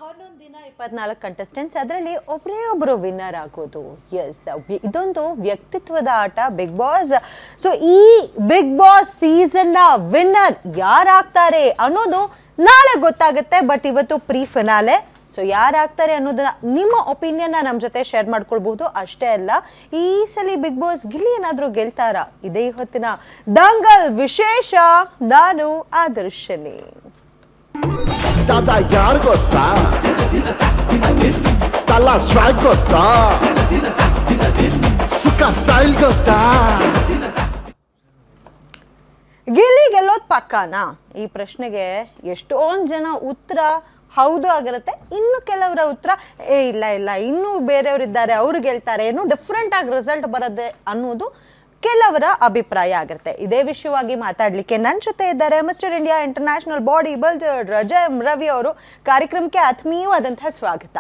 11 ದಿನ 24 ಕಂಟೆಸ್ಟೆಂಟ್ಸ್, ಅದರಲ್ಲಿ ಒಬ್ಬರು ವಿನ್ನರ್ ಆಗೋದು. ಎಸ್, ಇದೊಂದು ವ್ಯಕ್ತಿತ್ವದ ಆಟ ಬಿಗ್ ಬಾಸ್. ಸೊ ಈ ಬಿಗ್ ಬಾಸ್ ಸೀಸನ್ನ ವಿನ್ನರ್ ಯಾರಾಗ್ತಾರೆ ಅನ್ನೋದು ನಾಳೆ ಗೊತ್ತಾಗುತ್ತೆ. ಬಟ್ ಇವತ್ತು ಪ್ರೀ ಫಿನಾಲೆ. ಸೊ ಯಾರಾಗ್ತಾರೆ ಅನ್ನೋದನ್ನ ನಿಮ್ಮ ಒಪಿನಿಯನ್ನ ನಮ್ಮ ಜೊತೆ ಶೇರ್ ಮಾಡ್ಕೊಳ್ಬಹುದು. ಅಷ್ಟೇ ಅಲ್ಲ, ಈ ಸಲ ಬಿಗ್ ಬಾಸ್ ಗಿಲ್ಲಿ ಏನಾದರೂ ಗೆಲ್ತಾರಾ? ಇದೇ ಹೊತ್ತಿನ ದಂಗಲ್ ವಿಶೇಷ. ನಾನು ಆದರ್ಶನಿ. ದಾದಾ ಯಾರು ಗೊತ್ತಾ? ತಲಾ ಸ್ವಾಗ್ ಗೊತ್ತಾ? ಸುಖ ಸ್ಟೈಲ್ ಗೊತ್ತಾ? ಗಿಲ್ಲಿ ಗೆಲ್ಲೋದು ಪಕ್ಕಾನಾ? ಈ ಪ್ರಶ್ನೆಗೆ ಎಷ್ಟೊಂದು ಜನ ಉತ್ತರ ಹೌದು ಆಗಿರುತ್ತೆ. ಇನ್ನು ಕೆಲವರ ಉತ್ತರ ಇಲ್ಲ ಇಲ್ಲ, ಇನ್ನೂ ಬೇರೆಯವರಿದ್ದಾರೆ, ಅವರು ಗೆಲ್ತಾರೆ, ಇನ್ನೂ ಡಿಫ್ರೆಂಟ್ ಆಗಿ ರಿಸಲ್ಟ್ ಬರುತ್ತೆ ಅನ್ನೋದು ಕೆಲವರ ಅಭಿಪ್ರಾಯ ಆಗಿರುತ್ತೆ. ಇದೇ ವಿಷಯವಾಗಿ ಮಾತಾಡಲಿಕ್ಕೆ ನನ್ನ ಜೊತೆ ಇದ್ದಾರೆ mister India international body builder ರಜಮ್ ರವಿ ಅವರು. ಕಾರ್ಯಕ್ರಮಕ್ಕೆ ಆತ್ಮೀಯವಾದಂತಹ ಸ್ವಾಗತ.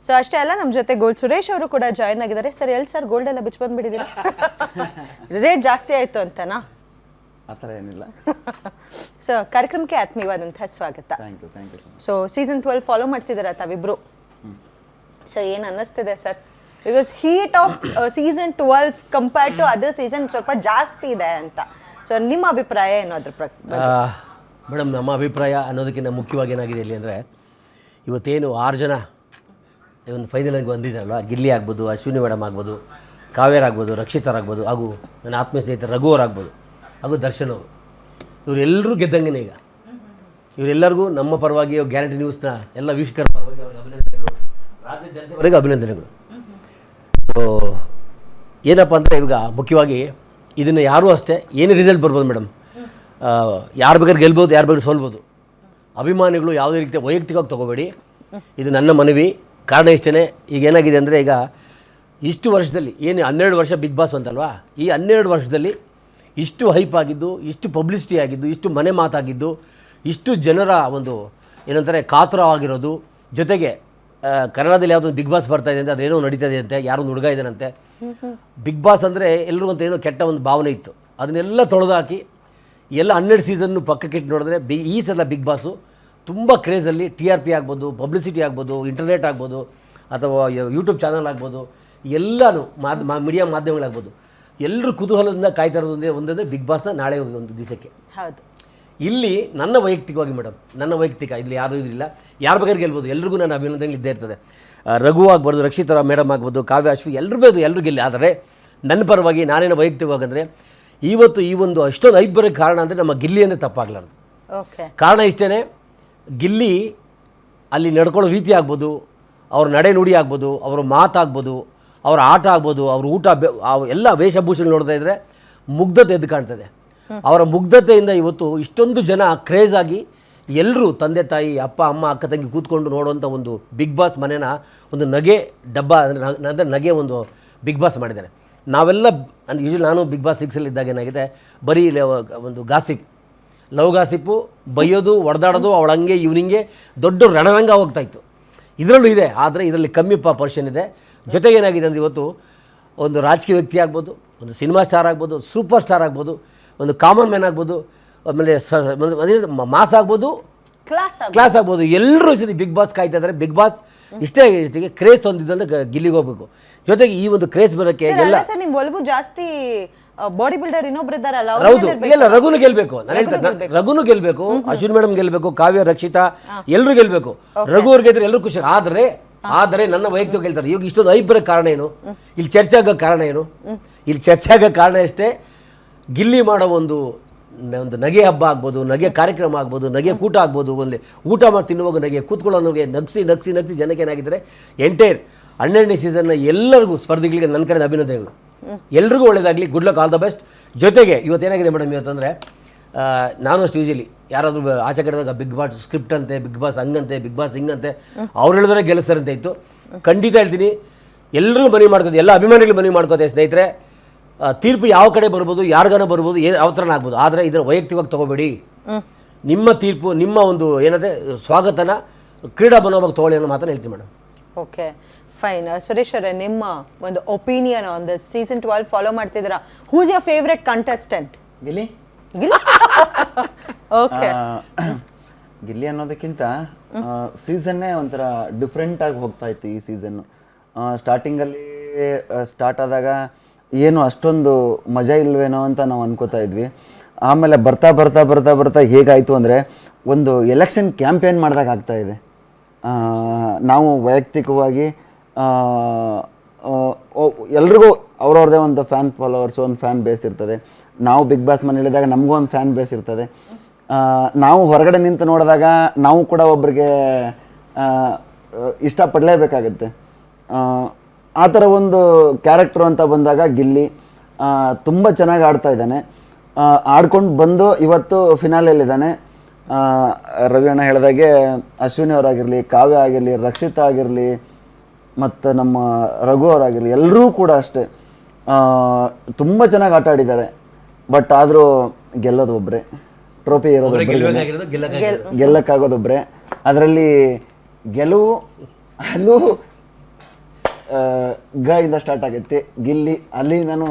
ಸೊ ಅಷ್ಟೇ ಅಲ್ಲ, ನಮ್ಮ ಜೊತೆ ಗೋಲ್ಡ್ ಸುರೇಶ್ ಅವರು ಕೂಡ ಜಾಯ್ನ್ ಆಗಿದ್ದಾರೆ. ಸರ್, ಎಲ್ಲಿ ಸರ್ ಗೋಲ್ಡ್ ಎಲ್ಲ ಬಿಚ್ಚಿ ಬಂದ್ಬಿಟ್ಟಿದ್ದೀರಾ? ರೇಟ್ ಜಾಸ್ತಿ ಆಯಿತು ಅಂತನಾ? ಆ ಥರ ಏನಿಲ್ಲ. ಸೊ ಕಾರ್ಯಕ್ರಮಕ್ಕೆ ಆತ್ಮೀಯವಾದಂತಹ ಸ್ವಾಗತ. Thank you. So season 12 follow ಮಾಡ್ತಿದ್ದೀರಾ ತಾವಿಬ್ರು? ಸೊ ಏನು ಅನ್ನಿಸ್ತಿದೆ sir? Because heat of season 12 compared to other season ಸ್ವಲ್ಪ ಜಾಸ್ತಿ ಇದೆ ಅಂತ. ಸೊ ನಿಮ್ಮ ಅಭಿಪ್ರಾಯ ಏನು ಅದ್ರ ಮೇಡಮ್? ನಮ್ಮ ಅಭಿಪ್ರಾಯ ಅನ್ನೋದಕ್ಕಿಂತ ಮುಖ್ಯವಾಗಿ ಏನಾಗಿದೆ ಇಲ್ಲಿ ಅಂದರೆ, ಇವತ್ತೇನು 6 ಜನ ಒಂದು ಫೈನಲ್ಗೆ ಬಂದಿದ್ದಾರಲ್ವ, ಗಿಲ್ಲಿ ಆಗ್ಬೋದು, ಅಶ್ವಿನಿ ಮೇಡಮ್ ಆಗ್ಬೋದು, ಕಾವೇರ್ ಆಗ್ಬೋದು, ರಕ್ಷಿತರಾಗ್ಬೋದು, ಹಾಗೂ ನನ್ನ ಆತ್ಮೀಯ ಸ್ನೇಹಿತರು ರಘು ಅವರಾಗ್ಬೋದು, ಹಾಗೂ ದರ್ಶನ್ ಅವರು, ಇವರೆಲ್ಲರೂ ಗೆದ್ದಂಗೆ ಈಗ. ಇವರೆಲ್ಲರಿಗೂ ನಮ್ಮ ಪರವಾಗಿ ಗ್ಯಾರಂಟಿ ನ್ಯೂಸ್ನ ಎಲ್ಲ ವೀಕ್ಷಕರ ಪರವಾಗಿ ಅವರಿಗೆ ಅಭಿನಂದನೆಗಳು, ರಾಜ್ಯ ಜನತೆವರೆಗೂ ಅಭಿನಂದನೆಗಳು. ಸೊ ಏನಪ್ಪ ಅಂದರೆ, ಇವಾಗ ಮುಖ್ಯವಾಗಿ ಇದನ್ನು ಯಾರೂ ಅಷ್ಟೇ ಏನೇ ರಿಸಲ್ಟ್ ಬರ್ಬೋದು ಮೇಡಮ್, ಯಾರು ಬೇಕಾದ್ರೆ ಗೆಲ್ಬೋದು, ಯಾರು ಬೇಕಾದ್ರೆ ಸೋಲ್ಬೋದು. ಅಭಿಮಾನಿಗಳು ಯಾವುದೇ ರೀತಿಯ ವೈಯಕ್ತಿಕವಾಗಿ ತೊಗೋಬೇಡಿ, ಇದು ನನ್ನ ಮನವಿ. ಕಾರಣ ಇಷ್ಟೇ, ಈಗ ಏನಾಗಿದೆ ಅಂದರೆ, ಈಗ ಇಷ್ಟು ವರ್ಷದಲ್ಲಿ ಏನು 12 ವರ್ಷ ಬಿಗ್ ಬಾಸ್ ಅಂತಲ್ವಾ, ಈ 12 ವರ್ಷದಲ್ಲಿ ಇಷ್ಟು ಹೈಪ್ ಆಗಿದ್ದು, ಇಷ್ಟು ಪಬ್ಲಿಸಿಟಿ ಆಗಿದ್ದು, ಇಷ್ಟು ಮನೆ ಮಾತಾಗಿದ್ದು, ಇಷ್ಟು ಜನರ ಒಂದು ಏನಂತಾರೆ ಕಾತುರವಾಗಿರೋದು, ಜೊತೆಗೆ ಕನ್ನಡದಲ್ಲಿ ಯಾವುದೊಂದು ಬಿಗ್ ಬಾಸ್ ಬರ್ತಾ ಇದೆ ಅಂತ ಅದೇನೋ ನಡೀತಾ ಇದೆ ಅಂತೆ, ಯಾರೋ ಹುಡುಗ ಇದ್ದಾನಂತೆ. ಬಿಗ್ ಬಾಸ್ ಅಂದರೆ ಎಲ್ರಿಗಂತ ಏನೋ ಕೆಟ್ಟ ಒಂದು ಭಾವನೆ ಇತ್ತು, ಅದನ್ನೆಲ್ಲ ತೊಳೆದಾಕಿ ಎಲ್ಲ 12 ಸೀಸನ್ನು ಪಕ್ಕಕ್ಕಿಟ್ಟು ನೋಡಿದ್ರೆ ಈ ಸಲ ಬಿಗ್ ಬಾಸು ತುಂಬ ಕ್ರೇಜಲ್ಲಿ TRP ಆಗ್ಬೋದು, ಪಬ್ಲಿಸಿಟಿ ಆಗ್ಬೋದು, ಇಂಟರ್ನೆಟ್ ಆಗ್ಬೋದು, ಅಥವಾ ಯೂಟ್ಯೂಬ್ ಚಾನಲ್ ಆಗ್ಬೋದು, ಎಲ್ಲನೂ ಮೀಡಿಯಾ ಮಾಧ್ಯಮಗಳಾಗ್ಬೋದು, ಎಲ್ಲರೂ ಕುತೂಹಲದಿಂದ ಕಾಯ್ತಾ ಇರೋದು ಒಂದಂದರೆ ಬಿಗ್ ಬಾಸ್ನ ನಾಳೆ ಒಂದು ದಿವಸಕ್ಕೆ. ಹೌದು. ಇಲ್ಲಿ ನನ್ನ ವೈಯಕ್ತಿಕವಾಗಿ ಮೇಡಮ್, ನನ್ನ ವೈಯಕ್ತಿಕ, ಇಲ್ಲಿ ಯಾರೂ ಇರಲಿಲ್ಲ, ಯಾರು ಬೇಕಾದ್ರೆ ಗೆಲ್ಬೋದು, ಎಲ್ರಿಗೂ ನನ್ನ ಅಭಿನಂದನೆ ಇದ್ದೇ ಇರ್ತದೆ. ರಘು ಆಗ್ಬಾರ್ದು, ರಕ್ಷಿತರ ಮೇಡಮ್ ಆಗ್ಬೋದು, ಕಾವ್ಯ, ಅಶ್ವಿ, ಎಲ್ಲರೂ ಗೆಲ್ಲಿ. ಆದರೆ ನನ್ನ ಪರವಾಗಿ ನಾನೇನು ವೈಯಕ್ತಿಕವಾಗಿ ಅಂದರೆ, ಇವತ್ತು ಈ ಒಂದು ಅಷ್ಟೊಂದು ಹೈಪ್ ಬರೋಕ್ಕೆ ಕಾರಣ ಅಂದರೆ ನಮ್ಮ ಗಿಲ್ಲಿ ಅಂದರೆ ತಪ್ಪಾಗಲಾರ್ದು. ಓಕೆ. ಕಾರಣ ಕಾರಣ ಇಷ್ಟೇ, ಗಿಲ್ಲಿ ಅಲ್ಲಿ ನಡ್ಕೊಳ್ಳೋ ರೀತಿ ಆಗ್ಬೋದು, ಅವ್ರ ನಡೆ ನುಡಿ ಆಗ್ಬೋದು, ಅವರ ಮಾತಾಗ್ಬೋದು, ಅವರ ಆಟ ಆಗ್ಬೋದು, ಅವ್ರ ಊಟ, ಎಲ್ಲ ವೇಷಭೂಷಣ ನೋಡ್ತಾ ಇದ್ದರೆ ಮುಗ್ಧತೆ ಎದ್ದು ಕಾಣ್ತದೆ. ಅವರ ಮುಗ್ಧತೆಯಿಂದ ಇವತ್ತು ಇಷ್ಟೊಂದು ಜನ ಕ್ರೇಜ್ ಆಗಿ ಎಲ್ಲರೂ ತಂದೆ ತಾಯಿ, ಅಪ್ಪ ಅಮ್ಮ, ಅಕ್ಕ ತಂಗಿ ಕೂತ್ಕೊಂಡು ನೋಡುವಂಥ ಒಂದು ಬಿಗ್ ಬಾಸ್ ಮನೇನ ಒಂದು ನಗೆ ಡಬ್ಬ ಅಂದರೆ ನಗೆ ಒಂದು ಬಿಗ್ ಬಾಸ್ ಮಾಡಿದ್ದಾರೆ. ನಾವೆಲ್ಲ ಯೂಶ್ವಲಿ ನಾನು ಬಿಗ್ ಬಾಸ್ 6 ಇದ್ದಾಗ ಏನಾಗಿದೆ, ಬರೀ ಒಂದು ಗಾಸಿಪ್, ಲವ್ ಗಾಸಿಪ್ಪು, ಬೈಯೋದು, ಹೊಡೆದಾಡೋದು, ಅವಳಂಗೆ ಇವನಿಂಗೆ ದೊಡ್ಡ ರಣರಂಗ ಹೋಗ್ತಾಯಿತ್ತು. ಇದರಲ್ಲೂ ಇದೆ, ಆದರೆ ಇದರಲ್ಲಿ ಕಮ್ಮಿ ಪರ್ಷನ್ ಇದೆ. ಜೊತೆಗೆ ಏನಾಗಿದೆ ಅಂದರೆ, ಇವತ್ತು ಒಂದು ರಾಜಕೀಯ ವ್ಯಕ್ತಿ ಆಗ್ಬೋದು, ಒಂದು ಸಿನಿಮಾ ಸ್ಟಾರ್ ಆಗ್ಬೋದು, ಸೂಪರ್ ಸ್ಟಾರ್ ಆಗ್ಬೋದು, ಒಂದು ಕಾಮನ್ ಮ್ಯಾನ್ ಆಗ್ಬೋದು, ಆಮೇಲೆ ಮಾಸ್ ಆಗ್ಬೋದು, ಕ್ಲಾಸ್ ಆಗ್ಬೋದು, ಎಲ್ಲರೂ ಸರಿ ಬಿಗ್ ಬಾಸ್ ಕಾಯ್ತಾ ಇದ್ದಾರೆ. ಬಿಗ್ ಬಾಸ್ ಇಷ್ಟೇ ಕ್ರೇಜ್ ತಂದಿದ್ದಂದ್ರೆ ಗಿಲ್ಲಿಗೆ ಹೋಗ್ಬೇಕು. ಜೊತೆಗೆ ಈ ಒಂದು ಕ್ರೇಜ್ ಬರೋಕ್ಕೆ ಎಲ್ಲ ನಿಮ್ ಒಲವು ಜಾಸ್ತಿ ಬಾಡಿ ಬಿಲ್ಡರ್ ಇನ್ನೊಬ್ರು ಇದ್ದಾರಲ್ಲ, ಹೌದು, ಇಲ್ಲ ರಘುನು ಗೆಲ್ಬೇಕು, ರಘುನು ಗೆಲ್ಬೇಕು, ಅಶ್ವಿನಿ ಮೇಡಮ್ ಗೆಲ್ಬೇಕು, ಕಾವ್ಯ, ರಕ್ಷಿತಾ, ಎಲ್ಲರೂ ಗೆಲ್ಬೇಕು. ರಘು ಅವ್ರಿಗೆ ಗೆದ್ರೆ ಎಲ್ಲರೂ ಖುಷಿ. ಆದರೆ ನನ್ನ ವೈಯಕ್ತಿಕ ಗೆಲ್ತಾರೆ. ಇವಾಗ ಇಷ್ಟೊಂದು ಹೈಪ್ ಬರೋಕ್ಕೆ ಕಾರಣ ಏನು? ಇಲ್ಲಿ ಚರ್ಚೆ ಆಗೋ ಕಾರಣ ಏನು? ಇಲ್ಲಿ ಚರ್ಚೆ ಆಗೋ ಕಾರಣ ಅಷ್ಟೇ, ಗಿಲ್ಲಿ ಮಾಡೋ ಒಂದು ನಗೆ ಹಬ್ಬ ಆಗ್ಬೋದು, ನಗೆ ಕಾರ್ಯಕ್ರಮ ಆಗ್ಬೋದು, ನಗೆ ಕೂಟ ಆಗ್ಬೋದು, ಒಂದು ಊಟ ಮಾಡಿ ತಿನ್ನುವಾಗ ನಗೆ, ಕೂತ್ಕೊಳ್ಳೋನಿಗೆ ನಗಿಸಿ ಜನಕ್ಕೆ ಏನಾಗಿದ್ದಾರೆ, ಎಂಟೈರ್ 12ನೇ ಸೀಸನ್ನ ಎಲ್ಲರಿಗೂ ಸ್ಪರ್ಧಿಗಳಿಗೆ ನನ್ನ ಕಡೆ ಅಭಿನಂದನೆಗಳು. ಎಲ್ರಿಗೂ ಒಳ್ಳೇದಾಗಲಿ, good luck, all the best. ಜೊತೆಗೆ ಇವತ್ತೇನಾಗಿದೆ ಮೇಡಮ್, ಇವತ್ತಂದರೆ ನಾನು ಅಷ್ಟು ಯೂಶಲಿ ಯಾರಾದರೂ ಆಚೆ ಕಡೆದಾಗ ಬಿಗ್ ಬಾಸ್ ಸ್ಕ್ರಿಪ್ಟ್ ಅಂತೆ, ಬಿಗ್ ಬಾಸ್ ಹಂಗಂತೆ, ಬಿಗ್ ಬಾಸ್ ಹಿಂಗಂತೆ, ಅವ್ರು ಹೇಳಿದ್ರೆ ಗೆಲ್ಲಿಸ್ತಾರಂತ ಇತ್ತು. ಖಂಡಿತ ಹೇಳ್ತೀನಿ, ಎಲ್ಲರೂ ಮನವಿ ಮಾಡ್ಕೋತೀವಿ, ಎಲ್ಲ ಅಭಿಮಾನಿಗಳು ಮನವಿ ಮಾಡ್ಕೋತಾರೆ ಸ್ನೇಹಿತರೆ. ತೀರ್ಪು ಯಾವ ಕಡೆ ಬರ್ಬೋದು, ಯಾರಿಗಾನ ಬರ್ಬೋದು, ಯಾವ ಥರನ ಆಗ್ಬೋದು, ಆದರೆ ಇದರ ವೈಯಕ್ತಿಕವಾಗಿ ತೊಗೋಬೇಡಿ. ನಿಮ್ಮ ತೀರ್ಪು, ನಿಮ್ಮ ಒಂದು ಏನಂದರೆ ಸ್ವಾಗತನ ಕ್ರೀಡಾ ಮನೋಭಾವ ತೊಗೊಳ್ಳಿ ಅನ್ನೋ ಮಾತನ್ನು ಹೇಳ್ತೀನಿ ಮೇಡಮ್. Okay, fine. ಸುರೇಶ್ ಅವರೇ, ನಿಮ್ಮ ಒಂದು opinion on the season 12 follow ಮಾಡ್ತಿದ್ದೀರಾ? Who's your favourite contestant? Gilli. Okay. Gilli ಅನ್ನೋದಕ್ಕಿಂತ ಸೀಸನ್ನೇ ಒಂಥರ ಡಿಫ್ರೆಂಟಾಗಿ ಹೋಗ್ತಾ ಇತ್ತು ಈ ಸೀಸನ್ನು. ಸ್ಟಾರ್ಟಿಂಗಲ್ಲಿ ಸ್ಟಾರ್ಟ್ ಆದಾಗ ಏನು ಅಷ್ಟೊಂದು ಮಜಾ ಇಲ್ವೇನೋ ಅಂತ ನಾವು ಅನ್ಕೋತಾ ಇದ್ವಿ. ಆಮೇಲೆ ಬರ್ತಾ ಬರ್ತಾ ಬರ್ತಾ ಬರ್ತಾ ಹೇಗಾಯಿತು ಅಂದರೆ ಒಂದು ಎಲೆಕ್ಷನ್ ಕ್ಯಾಂಪೇನ್ ಮಾಡಿದಾಗ ಆಗ್ತಾಯಿದೆ. ನಾವು ವೈಯಕ್ತಿಕವಾಗಿ ಎಲ್ರಿಗೂ ಅವ್ರವ್ರದ್ದೇ ಒಂದು ಫ್ಯಾನ್ ಫಾಲೋವರ್ಸು, ಒಂದು ಫ್ಯಾನ್ ಬೇಸ್ ಇರ್ತದೆ. ನಾವು ಬಿಗ್ ಬಾಸ್ ಮನೇಲಿದ್ದಾಗ ನಮಗೂ ಒಂದು ಫ್ಯಾನ್ ಬೇಸ್ ಇರ್ತದೆ. ನಾವು ಹೊರಗಡೆ ನಿಂತು ನೋಡಿದಾಗ ನಾವು ಕೂಡ ಒಬ್ಬರಿಗೆ ಇಷ್ಟಪಡಲೇಬೇಕಾಗತ್ತೆ. ಆ ಥರ ಒಂದು ಕ್ಯಾರೆಕ್ಟ್ರು ಅಂತ ಬಂದಾಗ ಗಿಲ್ಲಿ ತುಂಬ ಚೆನ್ನಾಗಿ ಆಡ್ತಾ ಇದ್ದಾನೆ. ಆಡ್ಕೊಂಡು ಬಂದು ಇವತ್ತು ಫಿನಾಲೆಯಲ್ಲಿದ್ದಾನೆ. ರವಿ ಅಣ್ಣ ಹೇಳಿದಾಗೆ ಅಶ್ವಿನಿ ಅವರಾಗಿರಲಿ, ಕಾವ್ಯ ಆಗಿರಲಿ, ರಕ್ಷಿತಾ ಆಗಿರಲಿ, ಮತ್ತು ನಮ್ಮ ರಘು ಅವರಾಗಿರಲಿ, ಎಲ್ಲರೂ ಕೂಡ ಅಷ್ಟೇ ತುಂಬ ಚೆನ್ನಾಗಿ ಆಟ ಆಡಿದ್ದಾರೆ. ಬಟ್ ಆದರೂ ಗೆಲ್ಲೋದು ಒಬ್ಬರೇ, ಟ್ರೋಫಿ ಇರೋದು ಗೆಲ್ಲಕ್ಕಾಗೋದೊಬ್ಬರೇ. ಅದರಲ್ಲಿ ಗೆಲುವು ಅಲ್ಲೂ ಗ ಇಂದ ಸ್ಟಾರ್ಟ್ ಆಗುತ್ತೆ. ಗಿಲ್ಲಿ ಅಲ್ಲಿ ನಾನು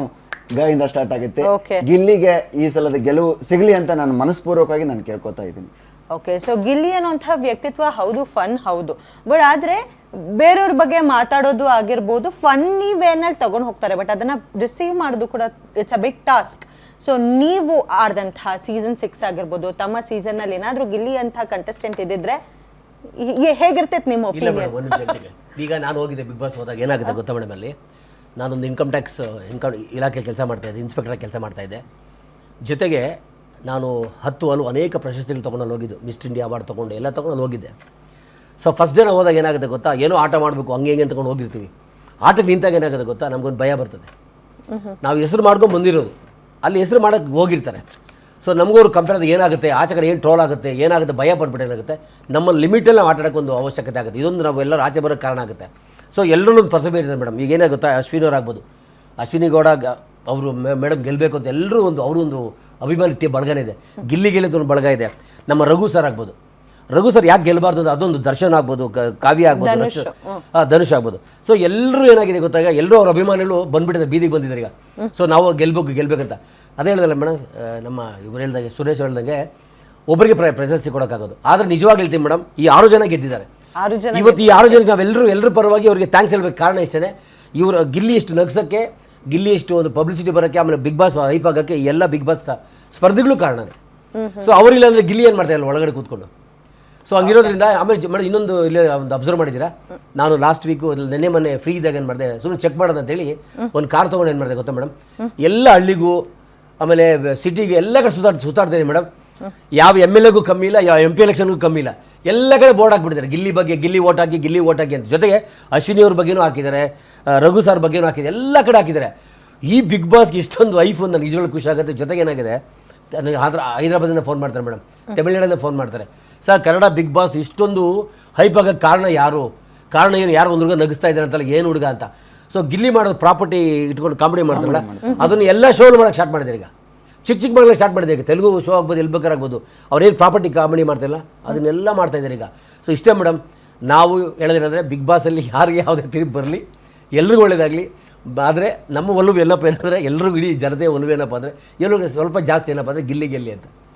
ಗ ಇಂದ ಸ್ಟಾರ್ಟ್ ಆಗುತ್ತೆ. ಗಿಲ್ಲಿಗೆ ಈ ಸಲದ ಗೆಲುವು ಸಿಗಲಿ ಅಂತ ನಾನು ಮನಸ್ಪೂರ್ವಕವಾಗಿ ನಾನು ಕೇಳ್ಕೊತಾ ಇದ್ದೀನಿ. ಓಕೆ, ಸೊ ಗಿಲ್ಲಿ ಅನ್ನೋಂಥ ವ್ಯಕ್ತಿತ್ವ ಹೌದು, ಫನ್ ಹೌದು, ಬಟ್ ಆದರೆ ಬೇರೆಯವ್ರ ಬಗ್ಗೆ ಮಾತಾಡೋದು ಆಗಿರ್ಬೋದು, ಫನ್ನಿ ವೇನಲ್ಲಿ ತಗೊಂಡು ಹೋಗ್ತಾರೆ. ಬಟ್ ಅದನ್ನು ರಿಸೀವ್ ಮಾಡೋದು ಕೂಡ it's a big task. So ನೀವು ಆಡ್ದಂಥ ಸೀಸನ್ 6 ಆಗಿರ್ಬೋದು, ತಮ್ಮ ಸೀಸನ್ನಲ್ಲಿ ಏನಾದರೂ ಗಿಲ್ಲಿ ಅಂಥ ಕಂಟೆಸ್ಟೆಂಟ್ ಇದ್ದಿದ್ರೆ ಹೇಗಿರ್ತೈತೆ ನಿಮ್ಮ ಒಪಿನಿಯನ್? ಈಗ ನಾನು ಹೋಗಿದ್ದೆ ಬಿಗ್ ಬಾಸ್ ಹೋದಾಗ ಏನಾಗುತ್ತೆ ಗೊತ್ತಾ ಮೇಡಮ್, ಅಲ್ಲಿ ನಾನೊಂದು ಇನ್ಕಮ್ ಇಲಾಖೆ ಕೆಲಸ ಮಾಡ್ತಾಯಿದ್ದೆ, ಇನ್ಸ್ಪೆಕ್ಟರ್ ಕೆಲಸ ಮಾಡ್ತಾಯಿದ್ದೆ. ಜೊತೆಗೆ ನಾನು 10 ಅಲ್ಲೂ ಅನೇಕ ಪ್ರಶಸ್ತಿಗಳು ತೊಗೊಂಡು ಹೋಗಿದ್ದು, ಮಿಸ್ಟ್ ಇಂಡಿಯಾ ಅವಾರ್ಡ್ ತೊಗೊಂಡು ಎಲ್ಲ ತೊಗೊಂಡು ಹೋಗಿದ್ದೆ. ಸೊ ಫಸ್ಟ್ ಡೇ ಹೋದಾಗ ಏನಾಗುತ್ತೆ ಗೊತ್ತಾ, ಏನೋ ಆಟ ಮಾಡಬೇಕು ಹಂಗೆ ಹೆಂಗೆ ತೊಗೊಂಡು ಹೋಗಿರ್ತೀವಿ. ಆಟಕ್ಕೆ ನಿಂತಾಗ ಏನಾಗುತ್ತೆ ಗೊತ್ತಾ, ನಮಗೊಂದು ಭಯ ಬರ್ತದೆ. ನಾವು ಹೆಸರು ಮಾಡ್ಕೊಂಡು ಬಂದಿರೋದು, ಅಲ್ಲಿ ಹೆಸರು ಮಾಡೋಕ್ಕೆ ಹೋಗಿರ್ತಾರೆ. ಸೊ ನಮಗೂ ಅವ್ರು ಕಂಪೇರ್ ಏನಾಗುತ್ತೆ, ಆಚೆ ಕಡೆ ಏನು ಟ್ರೋಲ್ ಆಗುತ್ತೆ, ಏನಾಗುತ್ತೆ, ಭಯ ಪಡ್ಬಿಟ್ಟು ಏನಾಗುತ್ತೆ, ನಮ್ಮ ಲಿಮಿಟಲ್ಲಿ ನಾವು ಆಟ ಆಡೋಕ್ಕೆ ಒಂದು ಅವಶ್ಯಕತೆ ಆಗುತ್ತೆ. ಇದೊಂದು ನಾವು ಎಲ್ಲರೂ ಆಚೆ ಬರೋಕ್ಕೆ ಕಾರಣ ಆಗುತ್ತೆ. ಸೊ ಎಲ್ಲರೂ ಒಂದು ಪ್ರತಿಭೆ ಇರ್ತದೆ ಮೇಡಮ್. ಈಗ ಏನಾಗುತ್ತಾ, ಅಶ್ವಿನಿ ಅವ್ರಾಗ್ಬೋದು, ಅಶ್ವಿನಿ ಗೌಡ ಅವರು ಮೇಡಮ್ ಗೆಲ್ಲಬೇಕು ಅಂತ ಎಲ್ಲರೂ ಅವರು ಒಂದು ಅಭಿಮಾನಿ ಬಳಗನೇ ಇದೆ. ಗಿಲ್ಲಿ ಗೆಲ್ಲಿದ ಒಂದು ಬಳಗ ಇದೆ. ನಮ್ಮ ರಘು ಸರ್ ಆಗ್ಬೋದು, ರಘು ಸರ್ ಯಾಕೆ ಗೆಲ್ಲಬಾರ್ದು ಅಂತ ಅದೊಂದು ದರ್ಶನ್ ಆಗ್ಬೋದು, ಕಾವ್ಯ ಆಗ್ಬೋದು, ಧನುಷ್ ಆಗ್ಬೋದು. ಸೊ ಎಲ್ಲರೂ ಏನಾಗಿದೆ ಗೊತ್ತಾಗ, ಎಲ್ಲರೂ ಅವ್ರ ಅಭಿಮಾನಿಗಳು ಬಂದ್ಬಿಟ್ಟಿದ್ದಾರೆ, ಬೀದಿಗೆ ಬಂದಿದ್ದಾರೆ ಈಗ. ಸೊ ನಾವು ಗೆಲ್ಬೇಕಂತ ಅದೇ ಹೇಳಿದಲ್ಲ ಮೇಡಮ್, ನಮ್ಮ ಇವ್ರು ಹೇಳ್ದಂಗೆ, ಸುರೇಶ್ ಹೇಳ್ದಂಗೆ ಒಬ್ಬರಿಗೆ ಪ್ರಶಸ್ತಿ ಕೊಡೋಕ್ಕಾಗೋದು. ಆದರೆ ನಿಜವಾಗಿ ಹೇಳ್ತೀನಿ ಮೇಡಮ್, ಈ 6 ಜನ ಗೆದ್ದಿದ್ದಾರೆ ಇವತ್ತು. ಈ 6 ಜನಕ್ಕೆ ನಾವೆಲ್ಲರೂ ಪರವಾಗಿ ಅವರಿಗೆ ಥ್ಯಾಂಕ್ಸ್ ಹೇಳ್ಬೇಕು. ಕಾರಣ ಇಷ್ಟೇ, ಇವರು ಗಿಲ್ಲಿ ಎಷ್ಟು ನಗ್ಸೋಕ್ಕೆ, ಗಿಲ್ಲಿ ಎಷ್ಟು ಒಂದು ಪಬ್ಲಿಸಿಟಿ ಬರೋಕ್ಕೆ, ಆಮೇಲೆ ಬಿಗ್ ಬಾಸ್ ಹೈಪ್ ಆಗೋಕ್ಕೆ ಎಲ್ಲ ಬಿಗ್ ಬಾಸ್ ಸ್ಪರ್ಧಿಗಳು ಕಾರಣನೇ. ಸೊ ಅವರಿಲ್ಲ ಅಂದರೆ ಗಿಲ್ಲಿ ಏನು ಮಾಡ್ತಾ ಇಲ್ಲ ಒಳಗಡೆ ಕೂತ್ಕೊಂಡು. ಸೊ ಹಂಗಿರೋದ್ರಿಂದ ಆಮೇಲೆ ಮೇಡಮ್ ಇನ್ನೊಂದು ಇಲ್ಲೇ ಒಂದು ಅಬ್ಸರ್ವ್ ಮಾಡಿದ್ದೀರಾ, ನಾನು ಲಾಸ್ಟ್ ವೀಕು ಮೊನ್ನೆ ಫ್ರೀ ಇದ್ದಾಗ ಏನು ಮಾಡಿದೆ, ಸುಮ್ಮನೆ ಚೆಕ್ ಮಾಡೋದು ಅಂತೇಳಿ ಒಂದು ಕಾರ್ ತೊಗೊಂಡು ಏನು ಮಾಡಿದೆ ಗೊತ್ತಾ ಮೇಡಮ್, ಎಲ್ಲ ಹಳ್ಳಿಗೂ ಆಮೇಲೆ ಸಿಟಿಗೆ ಎಲ್ಲ ಕಡೆ ಸುತ್ತಾಡ್ತಾ ಇದೆ ಮೇಡಮ್. ಯಾವ MLAಗೂ ಕಮ್ಮಿ ಇಲ್ಲ, ಯಾವ MP ಎಲೆಕ್ಷನ್ಗೂ ಕಮ್ಮಿ ಇಲ್ಲ, ಎಲ್ಲ ಕಡೆ ಬೋರ್ಡ್ ಹಾಕ್ಬಿಟ್ಟಿದ್ದಾರೆ ಗಿಲ್ಲಿ ಬಗ್ಗೆ, ಗಿಲ್ಲಿ ಓಟ್ ಹಾಕಿ ಅಂತ. ಜೊತೆಗೆ ಅಶ್ವಿನಿ ಅವ್ರ ಬಗ್ಗೆನೂ ಹಾಕಿದ್ದಾರೆ, ರಘು ಸರ್ ಬಗ್ಗೆನೂ ಹಾಕಿದ್ದಾರೆ, ಎಲ್ಲ ಕಡೆ ಹಾಕಿದ್ದಾರೆ. ಈ ಬಿಗ್ ಬಾಸ್ಗೆ ಇಷ್ಟೊಂದು ಐಫ್ ಒಂದು ನನಗೆ ನಿಜವಾಗ್ಲೂ ಖುಷಿ ಆಗುತ್ತೆ. ಜೊತೆಗೆ ಏನಾಗಿದೆ, ನನಗೆ ಹೈದರಾಬಾದಿಂದ ಫೋನ್ ಮಾಡ್ತಾರೆ ಮೇಡಮ್, ತಮಿಳ್ನಾಡಿಂದ ಫೋನ್ ಮಾಡ್ತಾರೆ, ಸರ್ ಕನ್ನಡ ಬಿಗ್ ಬಾಸ್ ಇಷ್ಟೊಂದು ಹೈಪ್ ಆಗೋಕ್ಕೆ ಕಾರಣ ಯಾರು, ಕಾರಣ ಏನು, ಯಾರು ಒಂದು ಹುಡುಗ ನಗಿಸ್ತಾ ಇದ್ದಾರೆ ಅಂತಲ್ಲ, ಏನು ಹುಡುಗ ಅಂತ. ಸೊ ಗಿಲ್ಲಿ ಮಾಡೋದು ಪ್ರಾಪರ್ಟಿ ಇಟ್ಕೊಂಡು ಕಾಮಿಡಿ ಮಾಡ್ತಾರಲ್ಲ, ಅದನ್ನು ಎಲ್ಲ ಶೋಗಳು ಮಾಡೋಕ್ಕೆ ಸ್ಟಾರ್ಟ್ ಮಾಡಿದ್ದಾರೆ. ಈಗ ಚಿಕ್ಕ ಮಕ್ಕಳಿಗೆ ಸ್ಟಾರ್ಟ್ ಮಾಡಿದ್ದಾರೆ. ಈಗ ತೆಲುಗು ಶೋ ಆಗ್ಬೋದು, ಎಲ್ಲಿ ಬೇಕಾರಾಗ್ಬೋದು, ಅವ್ರೇನು ಪ್ರಾಪರ್ಟಿ ಕಾಮಿಡಿ ಮಾಡ್ತಾಯಿಲ್ಲ ಅದನ್ನೆಲ್ಲ ಮಾಡ್ತಾಯಿದ್ದಾರೆ ಈಗ. ಸೊ ಇಷ್ಟೇ ಮೇಡಮ್, ನಾವು ಹೇಳೋದೇನೆಂದರೆ ಬಿಗ್ ಬಾಸಲ್ಲಿ ಯಾರಿಗೆ ಯಾವುದೇ ತಿರುಗಿ ಬರಲಿ, ಎಲ್ರಿಗೂ ಒಳ್ಳೇದಾಗಲಿ. ಆದರೆ ನಮ್ಮ ಒಲವು ಏನಪ್ಪ ಏನಂದರೆ, ಎಲ್ಲರಿಗೂ ಇಡೀ ಜನತೆ ಒಲವು ಏನಪ್ಪ ಅಂದರೆ, ಎಲ್ಲರಿಗೂ ಸ್ವಲ್ಪ ಜಾಸ್ತಿ ಏನಪ್ಪ ಅಂದರೆ ಗಿಲ್ಲಿ ಅಂತ.